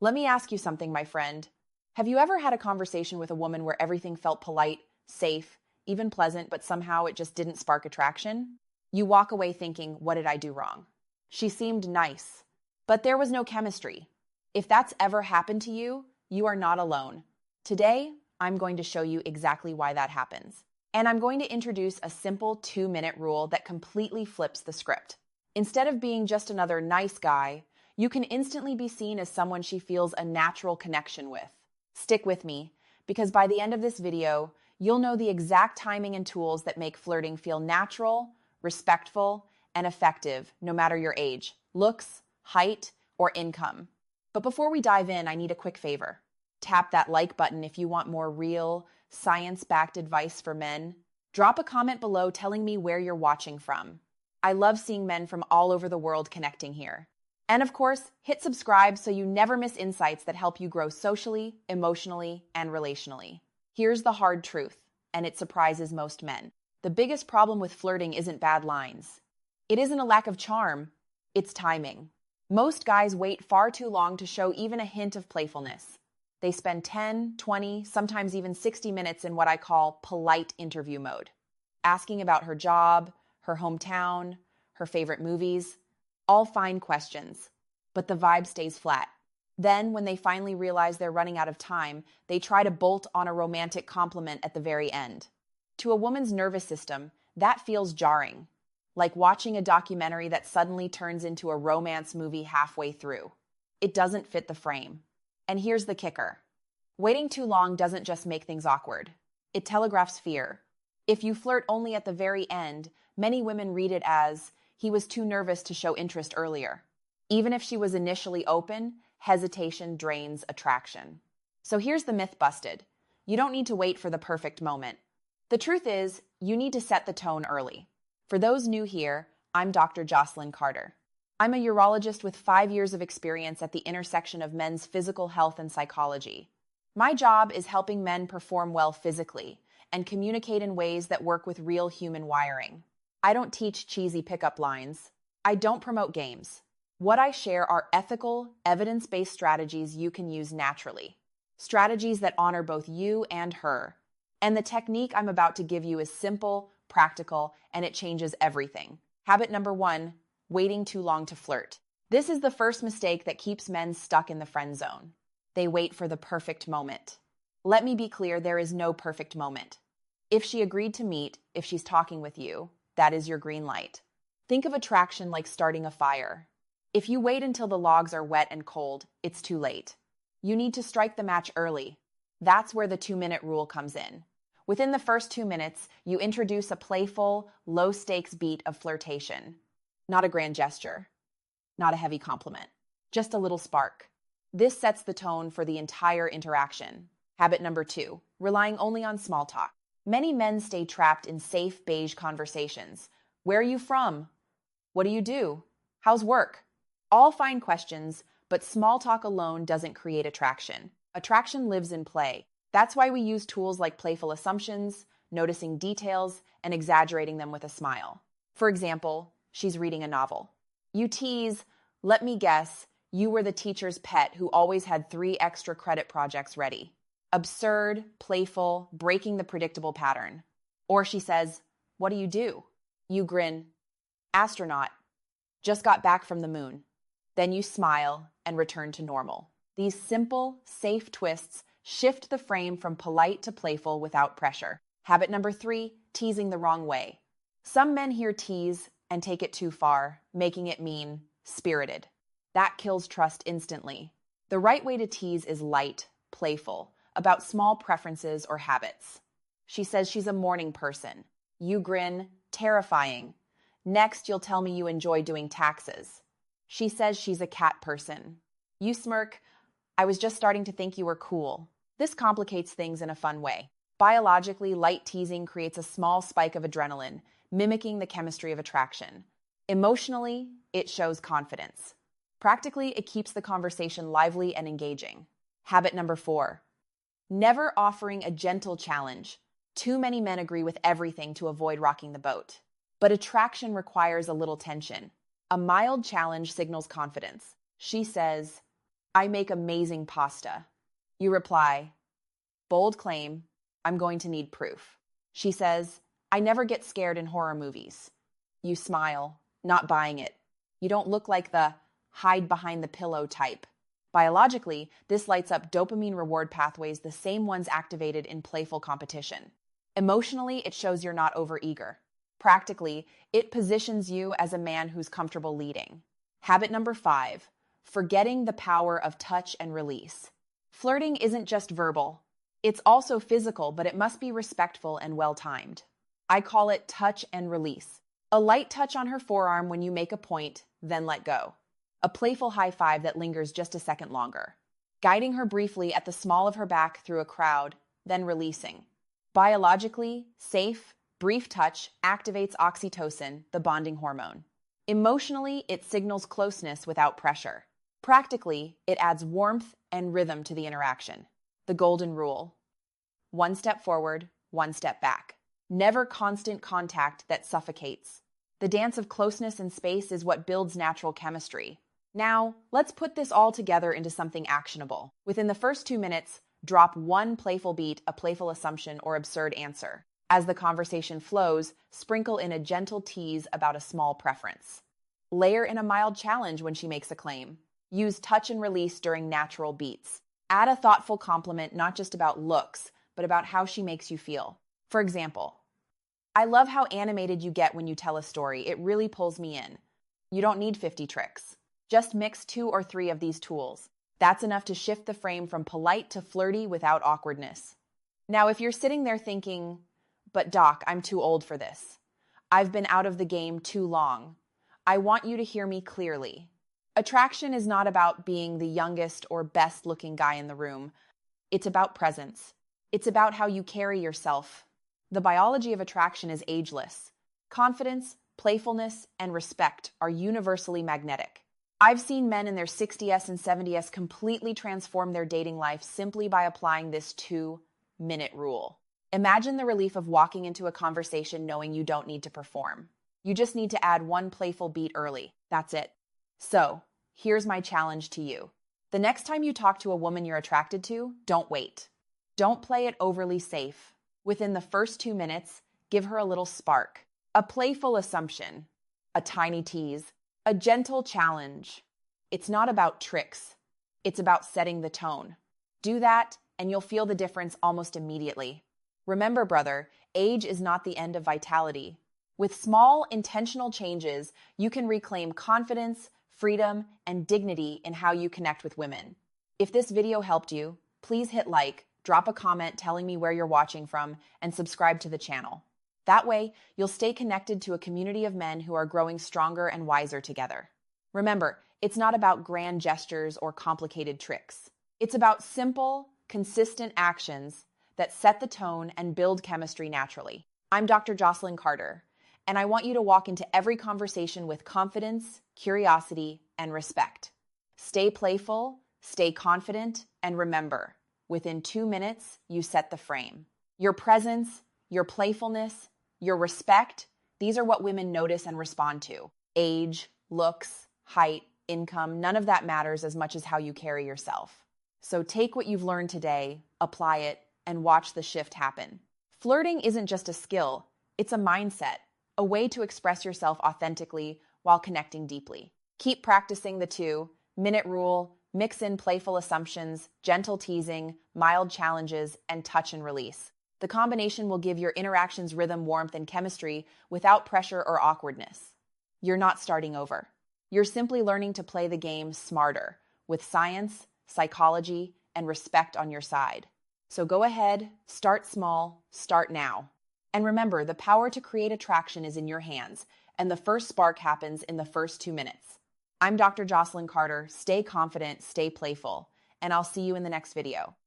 Let me ask you something, my friend. Have you ever had a conversation with a woman where everything felt polite, safe, even pleasant, but somehow it just didn't spark attraction? You walk away thinking, what did I do wrong? She seemed nice, but there was no chemistry. If that's ever happened to you, you are not alone. Today, I'm going to show you exactly why that happens. And I'm going to introduce a simple 2-minute rule that completely flips the script. Instead of being just another nice guy, you can instantly be seen as someone she feels a natural connection with. Stick with me, because by the end of this video, you'll know the exact timing and tools that make flirting feel natural, respectful, and effective, no matter your age, looks, height, or income. But before we dive in, I need a quick favor. Tap that like button if you want more real, science-backed advice for men. Drop a comment below telling me where you're watching from. I love seeing men from all over the world connecting here. And of course, hit subscribe so you never miss insights that help you grow socially, emotionally, and relationally. Here's the hard truth, and it surprises most men. The biggest problem with flirting isn't bad lines. It isn't a lack of charm, it's timing. Most guys wait far too long to show even a hint of playfulness. They spend 10, 20, sometimes even 60 minutes in what I call polite interview mode, asking about her job, her hometown, her favorite movies, all fine questions, but the vibe stays flat. Then, when they finally realize they're running out of time, they try to bolt on a romantic compliment at the very end. To a woman's nervous system, that feels jarring, like watching a documentary that suddenly turns into a romance movie halfway through. It doesn't fit the frame. And here's the kicker. Waiting too long doesn't just make things awkward. It telegraphs fear. If you flirt only at the very end, many women read it as, he was too nervous to show interest earlier. Even if she was initially open, hesitation drains attraction. So here's the myth busted. You don't need to wait for the perfect moment. The truth is, you need to set the tone early. For those new here, I'm Dr. Jocelyn Carter. I'm a urologist with 5 years of experience at the intersection of men's physical health and psychology. My job is helping men perform well physically and communicate in ways that work with real human wiring. I don't teach cheesy pickup lines. I don't promote games. What I share are ethical, evidence-based strategies you can use naturally. Strategies that honor both you and her. And the technique I'm about to give you is simple, practical, and it changes everything. Habit number 1, waiting too long to flirt. This is the first mistake that keeps men stuck in the friend zone. They wait for the perfect moment. Let me be clear, there is no perfect moment. If she agreed to meet, if she's talking with you, that is your green light. Think of attraction like starting a fire. If you wait until the logs are wet and cold, it's too late. You need to strike the match early. That's where the 2-minute rule comes in. Within the first 2 minutes, you introduce a playful, low-stakes beat of flirtation. Not a grand gesture. Not a heavy compliment. Just a little spark. This sets the tone for the entire interaction. Habit number 2, relying only on small talk. Many men stay trapped in safe, beige conversations. Where are you from? What do you do? How's work? All fine questions, but small talk alone doesn't create attraction. Attraction lives in play. That's why we use tools like playful assumptions, noticing details, and exaggerating them with a smile. For example, she's reading a novel. You tease, let me guess, you were the teacher's pet who always had 3 extra credit projects ready. Absurd, playful, breaking the predictable pattern. Or she says, what do you do? You grin, astronaut, just got back from the moon. Then you smile and return to normal. These simple, safe twists shift the frame from polite to playful without pressure. Habit number 3, teasing the wrong way. Some men hear tease and take it too far, making it mean spirited. That kills trust instantly. The right way to tease is light, playful, about small preferences or habits. She says she's a morning person. You grin, terrifying. Next, you'll tell me you enjoy doing taxes. She says she's a cat person. You smirk, I was just starting to think you were cool. This complicates things in a fun way. Biologically, light teasing creates a small spike of adrenaline, mimicking the chemistry of attraction. Emotionally, it shows confidence. Practically, it keeps the conversation lively and engaging. Habit number 4, never offering a gentle challenge. Too many men agree with everything to avoid rocking the boat. But attraction requires a little tension. A mild challenge signals confidence. She says, I make amazing pasta. You reply, bold claim, I'm going to need proof. She says, I never get scared in horror movies. You smile, not buying it. You don't look like the hide behind the pillow type. Biologically, this lights up dopamine reward pathways, the same ones activated in playful competition. Emotionally, it shows you're not overeager. Practically, it positions you as a man who's comfortable leading. Habit number 5, forgetting the power of touch and release. Flirting isn't just verbal. It's also physical, but it must be respectful and well-timed. I call it touch and release. A light touch on her forearm when you make a point, then let go. A playful high five that lingers just a second longer. Guiding her briefly at the small of her back through a crowd, then releasing. Biologically, safe, brief touch activates oxytocin, the bonding hormone. Emotionally, it signals closeness without pressure. Practically, it adds warmth and rhythm to the interaction. The golden rule: one step forward, one step back. Never constant contact that suffocates. The dance of closeness and space is what builds natural chemistry. Now, let's put this all together into something actionable. Within the first 2 minutes, drop one playful beat, a playful assumption, or absurd answer. As the conversation flows, sprinkle in a gentle tease about a small preference. Layer in a mild challenge when she makes a claim. Use touch and release during natural beats. Add a thoughtful compliment, not just about looks, but about how she makes you feel. For example, I love how animated you get when you tell a story. It really pulls me in. You don't need 50 tricks. Just mix 2 or 3 of these tools. That's enough to shift the frame from polite to flirty without awkwardness. Now, if you're sitting there thinking, but Doc, I'm too old for this. I've been out of the game too long. I want you to hear me clearly. Attraction is not about being the youngest or best looking guy in the room. It's about presence. It's about how you carry yourself. The biology of attraction is ageless. Confidence, playfulness, and respect are universally magnetic. I've seen men in their 60s and 70s completely transform their dating life simply by applying this 2-minute rule. Imagine the relief of walking into a conversation knowing you don't need to perform. You just need to add one playful beat early. That's it. So, here's my challenge to you. The next time you talk to a woman you're attracted to, don't wait. Don't play it overly safe. Within the first 2 minutes, give her a little spark, a playful assumption, a tiny tease, a gentle challenge. It's not about tricks. It's about setting the tone. Do that, and you'll feel the difference almost immediately. Remember, brother, age is not the end of vitality. With small, intentional changes, you can reclaim confidence, freedom, and dignity in how you connect with women. If this video helped you, please hit like, drop a comment telling me where you're watching from, and subscribe to the channel. That way, you'll stay connected to a community of men who are growing stronger and wiser together. Remember, it's not about grand gestures or complicated tricks. It's about simple, consistent actions that set the tone and build chemistry naturally. I'm Dr. Jocelyn Carter, and I want you to walk into every conversation with confidence, curiosity, and respect. Stay playful, stay confident, and remember, within 2 minutes, you set the frame. Your presence, your playfulness, your respect, these are what women notice and respond to. Age, looks, height, income, none of that matters as much as how you carry yourself. So take what you've learned today, apply it, and watch the shift happen. Flirting isn't just a skill, it's a mindset, a way to express yourself authentically while connecting deeply. Keep practicing the 2-minute rule, mix in playful assumptions, gentle teasing, mild challenges, and touch and release. The combination will give your interactions rhythm, warmth, and chemistry without pressure or awkwardness. You're not starting over. You're simply learning to play the game smarter, with science, psychology, and respect on your side. So go ahead, start small, start now. And remember, the power to create attraction is in your hands, and the first spark happens in the first 2 minutes. I'm Dr. Jocelyn Carter. Stay confident, stay playful, and I'll see you in the next video.